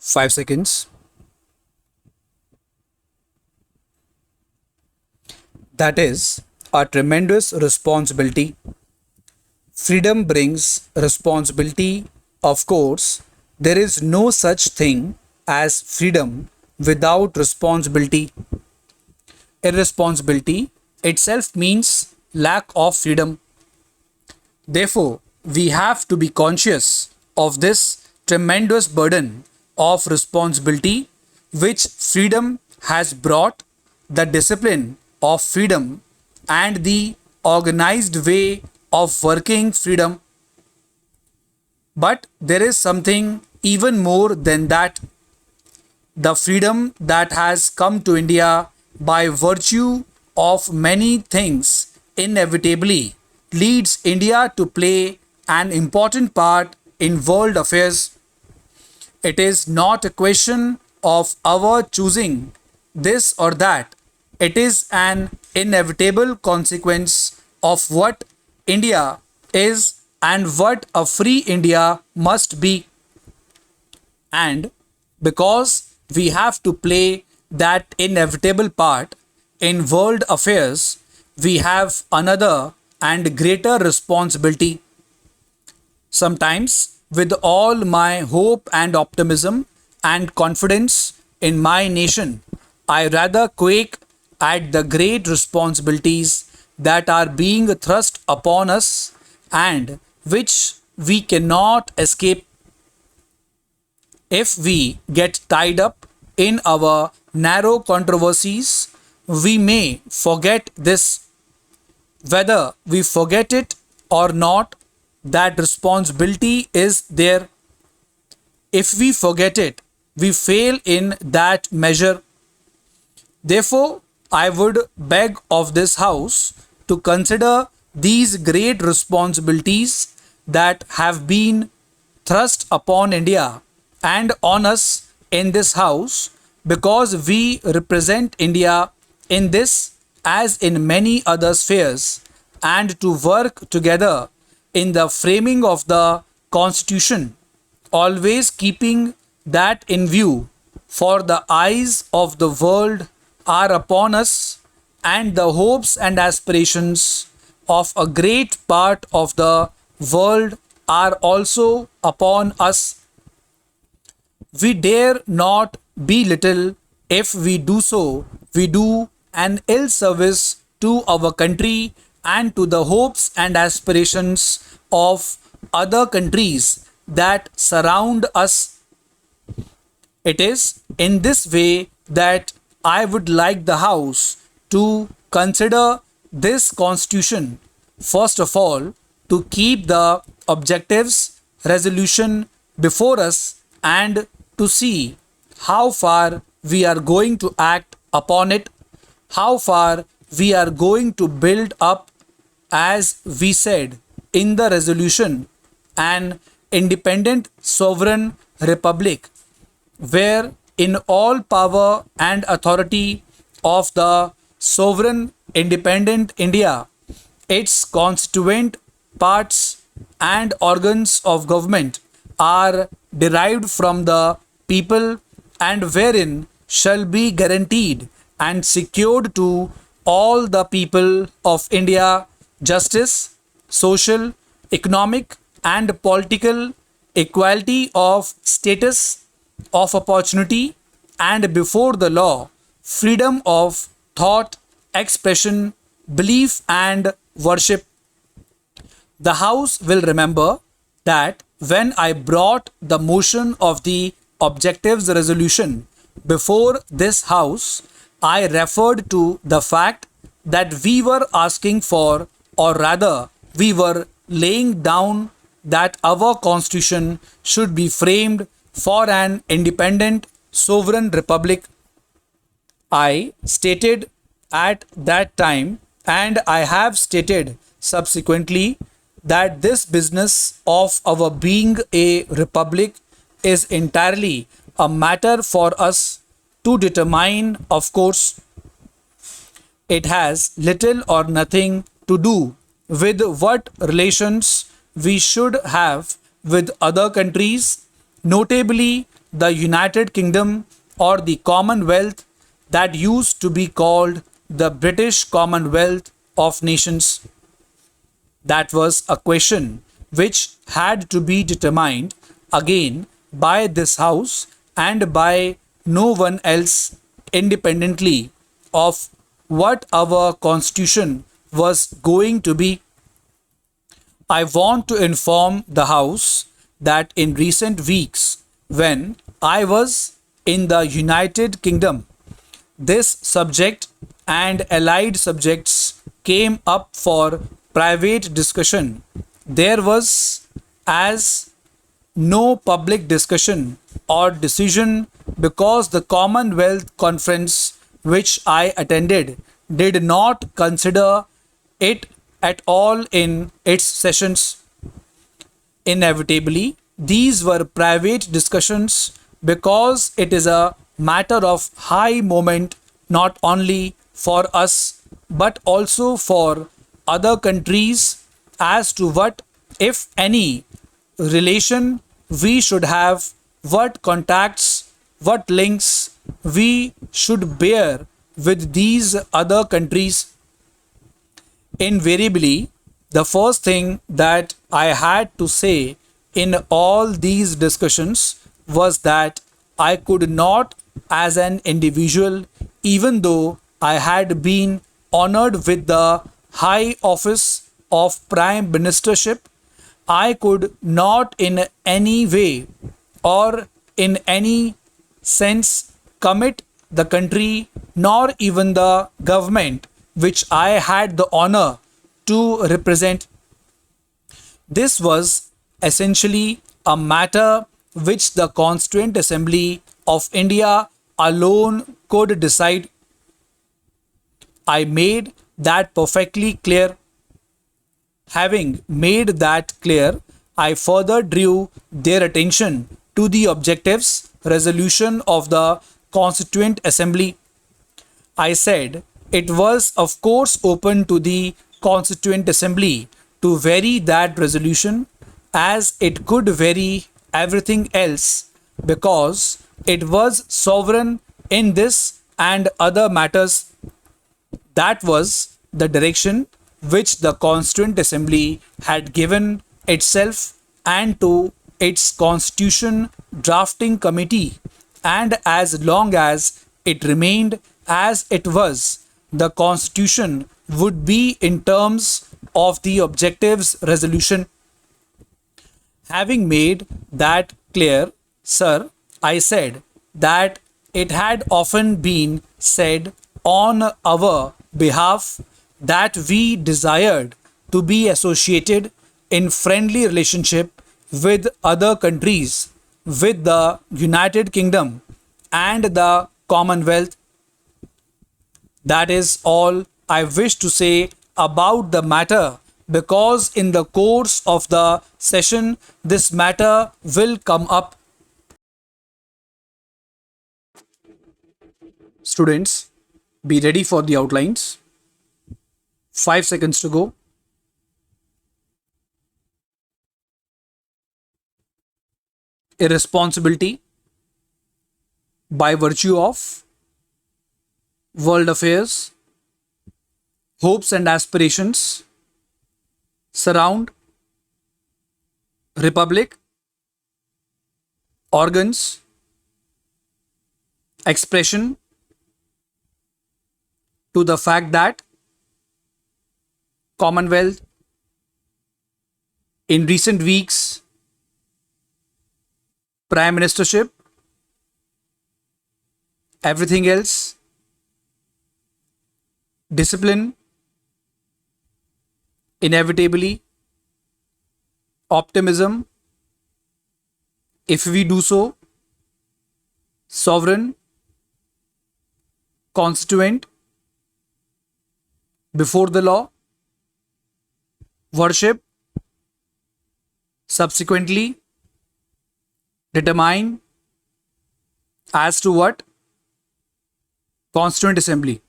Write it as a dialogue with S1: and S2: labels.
S1: 5 seconds. That is a tremendous responsibility. Freedom brings responsibility. Of course, there is no such thing as freedom without responsibility. Irresponsibility itself means lack of freedom. Therefore, we have to be conscious of this tremendous burden of responsibility which freedom has brought, the discipline of freedom, and the organized way of working freedom. But there is something even more than that, the freedom that has come to India by virtue of many things inevitably leads India to play an important part in world affairs. It is not a question of our choosing this or that. It is an inevitable consequence of what India is and what a free India must be. And because we have to play that inevitable part in world affairs, we have another and greater responsibility. Sometimes, with all my hope and optimism and confidence in my nation, I rather quake at the great responsibilities that are being thrust upon us and which we cannot escape. If we get tied up in our narrow controversies, we may forget this. Whether we forget it or not, that responsibility is there. If we forget it, we fail in that measure. Therefore, I would beg of this House to consider these great responsibilities that have been thrust upon India and on us in this House, because we represent India in this as in many other spheres, and to work together in the framing of the Constitution, always keeping that in view, for the eyes of the world are upon us, and the hopes and aspirations of a great part of the world are also upon us. We dare not be little. If we do so, we do an ill service to our country and to the hopes and aspirations of other countries that surround us. It is in this way that I would like the House to consider this Constitution. First of all, to keep the objectives resolution before us and to see how far we are going to act upon it, how far we are going to build up, as we said in the resolution, an independent sovereign republic where in all power and authority of the sovereign independent India, its constituent parts and organs of government are derived from the people, and wherein shall be guaranteed and secured to all the people of India justice, social, economic, and political equality of status, of opportunity, and before the law, freedom of thought, expression, belief, and worship. The House will remember that when I brought the motion of the objectives resolution before this House, I referred to the fact that we were asking for, or rather, we were laying down that our constitution should be framed for an independent sovereign republic. I stated at that time, and I have stated subsequently, that this business of our being a republic is entirely a matter for us to determine. Of course, it has little or nothing to do with what relations we should have with other countries, notably the United Kingdom or the Commonwealth that used to be called the British Commonwealth of Nations? That was a question which had to be determined again by this House and by no one else independently of what our constitution was going to be. I want to inform the House that in recent weeks, when I was in the United Kingdom, this subject and allied subjects came up for private discussion. There was as no public discussion or decision because the Commonwealth Conference which I attended did not consider it at all in its sessions. Inevitably, these were private discussions because it is a matter of high moment not only for us but also for other countries as to what, if any, relation we should have, what contacts, what links we should bear with these other countries. Invariably, the first thing that I had to say in all these discussions was that I could not, as an individual, even though I had been honored with the high office of Prime Ministership, I could not in any way or in any sense commit the country nor even the government which I had the honor to represent. This was essentially a matter which the Constituent Assembly of India alone could decide. I made that perfectly clear. Having made that clear, I further drew their attention to the objectives resolution of the Constituent Assembly. I said it was of course open to the Constituent Assembly to vary that resolution as it could vary everything else because it was sovereign in this and other matters. That was the direction which the Constituent Assembly had given itself and to its Constitution Drafting Committee, and as long as it remained as it was, the Constitution would be in terms of the objectives resolution. Having made that clear, sir, I said that it had often been said on our behalf that we desired to be associated in friendly relationship with other countries, with the United Kingdom and the Commonwealth. That is all I wish to say about the matter because in the course of the session this matter will come up. Students, be ready for the outlines. 5 seconds to go. Irresponsibility by virtue of world affairs, hopes and aspirations surround republic, organs, expression to the fact that Commonwealth in recent weeks, Prime Ministership, everything else, discipline, inevitably, optimism, if we do so, sovereign, constituent, before the law, worship, subsequently, determine as to what? Constituent Assembly.